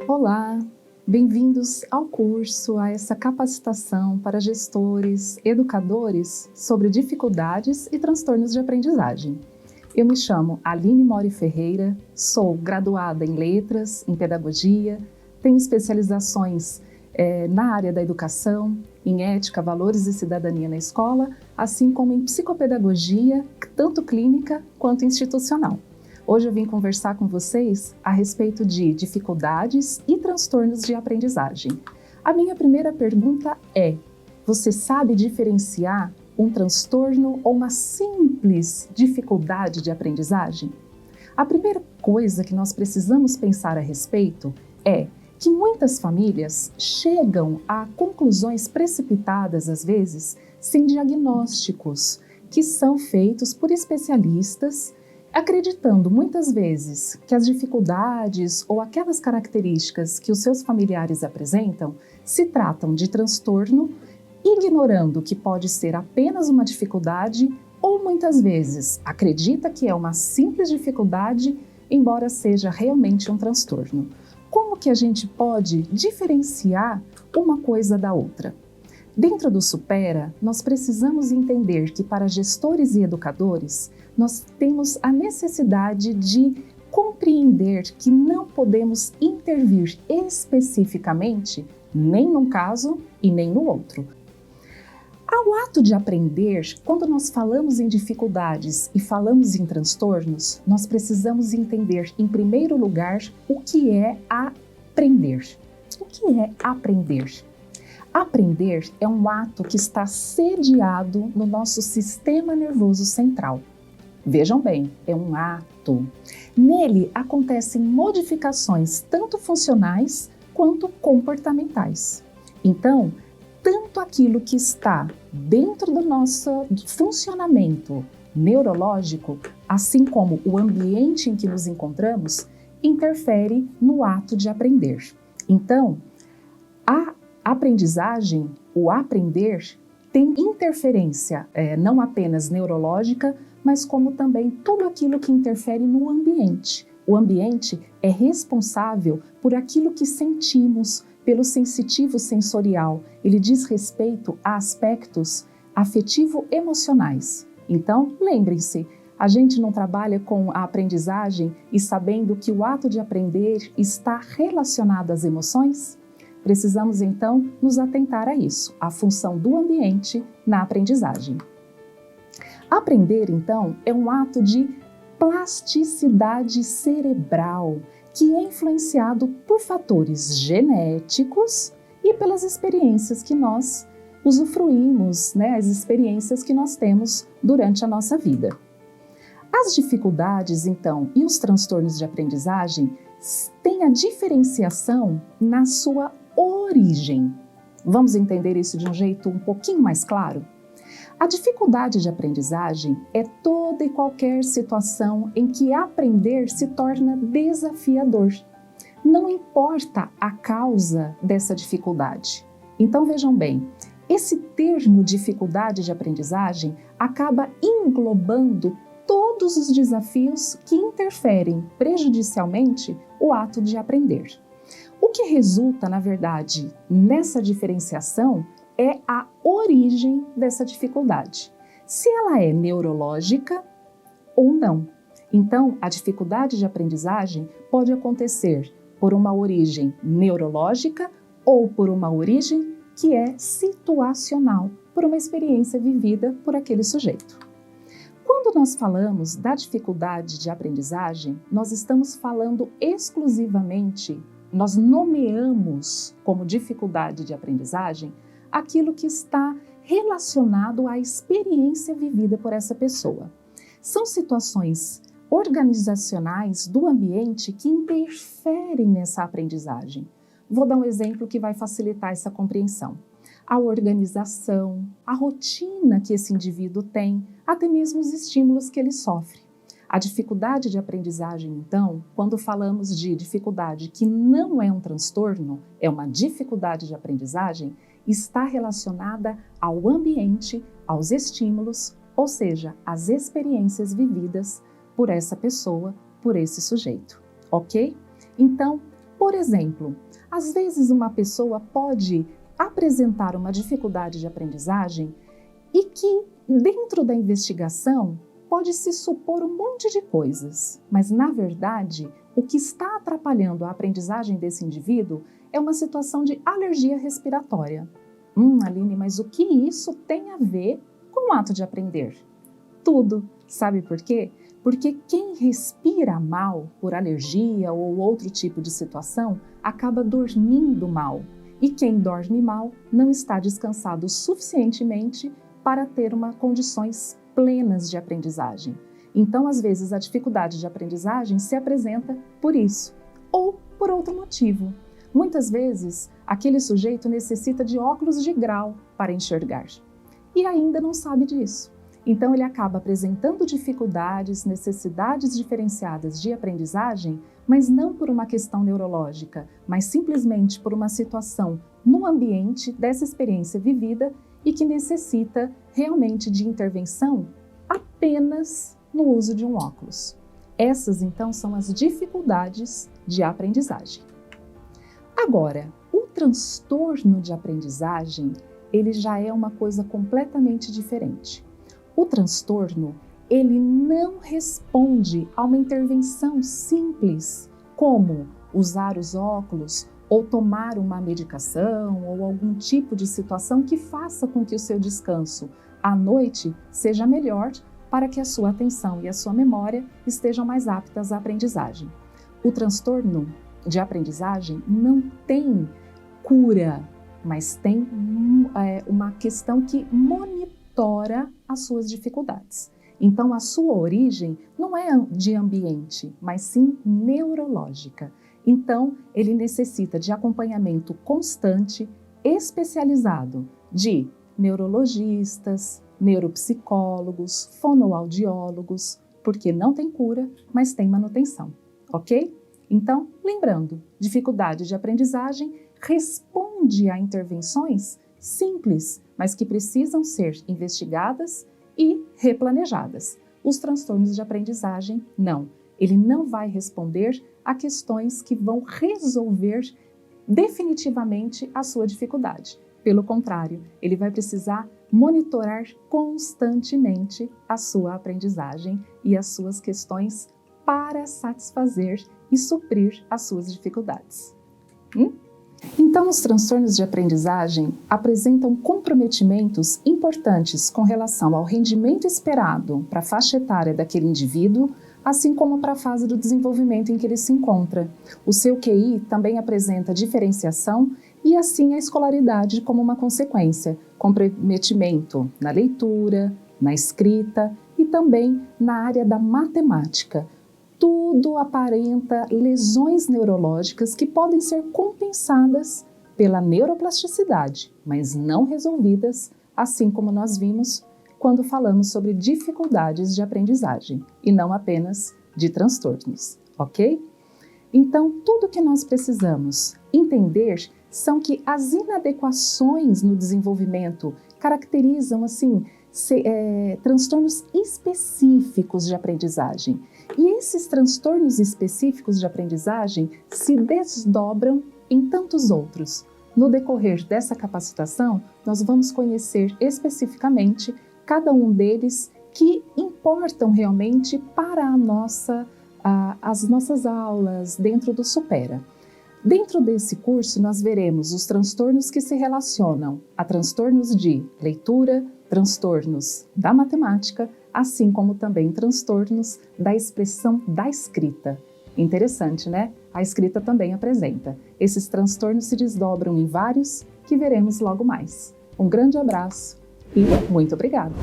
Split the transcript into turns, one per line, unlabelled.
Olá, bem-vindos ao curso, a essa capacitação para gestores, educadores sobre dificuldades e transtornos de aprendizagem. Eu me chamo Aline Mori Ferreira, sou graduada em Letras, em Pedagogia, tenho especializações na área da educação, em ética, valores e cidadania na escola, assim como em psicopedagogia, tanto clínica quanto institucional. Hoje eu vim conversar com vocês a respeito de dificuldades e transtornos de aprendizagem. A minha primeira pergunta é: você sabe diferenciar um transtorno ou uma simples dificuldade de aprendizagem? A primeira coisa que nós precisamos pensar a respeito é que muitas famílias chegam a conclusões precipitadas, às vezes, sem diagnósticos, que são feitos por especialistas, acreditando muitas vezes que as dificuldades ou aquelas características que os seus familiares apresentam se tratam de transtorno, ignorando que pode ser apenas uma dificuldade ou muitas vezes acredita que é uma simples dificuldade, embora seja realmente um transtorno. Como que a gente pode diferenciar uma coisa da outra? Dentro do Supera, nós precisamos entender que para gestores e educadores, nós temos a necessidade de compreender que não podemos intervir especificamente nem num caso e nem no outro. Ao ato de aprender, quando nós falamos em dificuldades e falamos em transtornos, nós precisamos entender, em primeiro lugar, o que é aprender. O que é aprender? Aprender é um ato que está sediado no nosso sistema nervoso central. Vejam bem, é um ato. Nele acontecem modificações tanto funcionais quanto comportamentais. Então, tanto aquilo que está dentro do nosso funcionamento neurológico, assim como o ambiente em que nos encontramos, interfere no ato de aprender. Então, a aprendizagem, o aprender, tem interferência não apenas neurológica, mas como também tudo aquilo que interfere no ambiente. O ambiente é responsável por aquilo que sentimos, pelo sensitivo sensorial. Ele diz respeito a aspectos afetivo-emocionais. Então, lembrem-se, a gente não trabalha com a aprendizagem e sabendo que o ato de aprender está relacionado às emoções? Precisamos, então, nos atentar a isso, a função do ambiente na aprendizagem. Aprender, então, é um ato de plasticidade cerebral, que é influenciado por fatores genéticos e pelas experiências que nós usufruímos, as experiências que nós temos durante a nossa vida. As dificuldades, então, e os transtornos de aprendizagem têm a diferenciação na sua origem. Vamos entender isso de um jeito um pouquinho mais claro? A dificuldade de aprendizagem é toda e qualquer situação em que aprender se torna desafiador. Não importa a causa dessa dificuldade. Então vejam bem, esse termo dificuldade de aprendizagem acaba englobando todos os desafios que interferem prejudicialmente o ato de aprender. O que resulta, na verdade, nessa diferenciação é a origem dessa dificuldade, se ela é neurológica ou não. Então, a dificuldade de aprendizagem pode acontecer por uma origem neurológica ou por uma origem que é situacional, por uma experiência vivida por aquele sujeito. Quando nós falamos da dificuldade de aprendizagem, nós estamos falando exclusivamente, nós nomeamos como dificuldade de aprendizagem aquilo que está relacionado à experiência vivida por essa pessoa. São situações organizacionais do ambiente que interferem nessa aprendizagem. Vou dar um exemplo que vai facilitar essa compreensão. A organização, a rotina que esse indivíduo tem, até mesmo os estímulos que ele sofre. A dificuldade de aprendizagem, então, quando falamos de dificuldade que não é um transtorno, é uma dificuldade de aprendizagem, está relacionada ao ambiente, aos estímulos ou seja, as experiências vividas por essa pessoa, por esse sujeito, ok? Então, por exemplo, às vezes uma pessoa pode apresentar uma dificuldade de aprendizagem e que dentro da investigação pode se supor um monte de coisas, mas na verdade o que está atrapalhando a aprendizagem desse indivíduo é uma situação de alergia respiratória. Aline, mas o que isso tem a ver com o ato de aprender? Tudo. Sabe por quê? Porque quem respira mal por alergia ou outro tipo de situação acaba dormindo mal. E quem dorme mal não está descansado suficientemente para ter condições plenas de aprendizagem. Então, às vezes, a dificuldade de aprendizagem se apresenta por isso, ou por outro motivo. Muitas vezes, aquele sujeito necessita de óculos de grau para enxergar e ainda não sabe disso. Então, ele acaba apresentando dificuldades, necessidades diferenciadas de aprendizagem, mas não por uma questão neurológica, mas simplesmente por uma situação no ambiente dessa experiência vivida e que necessita realmente de intervenção apenas no uso de um óculos. Essas, então, são as dificuldades de aprendizagem. Agora, o transtorno de aprendizagem, ele já é uma coisa completamente diferente. O transtorno, ele não responde a uma intervenção simples, como usar os óculos ou tomar uma medicação ou algum tipo de situação que faça com que o seu descanso à noite seja melhor para que a sua atenção e a sua memória estejam mais aptas à aprendizagem. O transtorno de aprendizagem não tem cura, mas tem uma questão que monitora as suas dificuldades. Então, a sua origem não é de ambiente, mas sim neurológica. Então, ele necessita de acompanhamento constante, especializado de neurologistas, neuropsicólogos, fonoaudiólogos, porque não tem cura, mas tem manutenção, ok? Então, lembrando, dificuldade de aprendizagem responde a intervenções simples, mas que precisam ser investigadas e replanejadas. Os transtornos de aprendizagem, não. Ele não vai responder a questões que vão resolver definitivamente a sua dificuldade. Pelo contrário, ele vai precisar monitorar constantemente a sua aprendizagem e as suas questões para satisfazer e suprir as suas dificuldades. Então, os transtornos de aprendizagem apresentam comprometimentos importantes com relação ao rendimento esperado para a faixa etária daquele indivíduo, assim como para a fase do desenvolvimento em que ele se encontra. O seu QI também apresenta diferenciação e assim a escolaridade como uma consequência, comprometimento na leitura, na escrita e também na área da matemática. Tudo aparenta lesões neurológicas que podem ser compensadas pela neuroplasticidade, mas não resolvidas, assim como nós vimos quando falamos sobre dificuldades de aprendizagem e não apenas de transtornos, ok? Então, tudo que nós precisamos entender são que as inadequações no desenvolvimento caracterizam, transtornos específicos de aprendizagem. E esses transtornos específicos de aprendizagem se desdobram em tantos outros. No decorrer dessa capacitação, nós vamos conhecer especificamente cada um deles que importam realmente para as nossas aulas dentro do Supera. Dentro desse curso, nós veremos os transtornos que se relacionam a transtornos de leitura, transtornos da matemática, assim como também transtornos da expressão da escrita. Interessante, né? A escrita também apresenta. Esses transtornos se desdobram em vários que veremos logo mais. Um grande abraço e muito obrigada!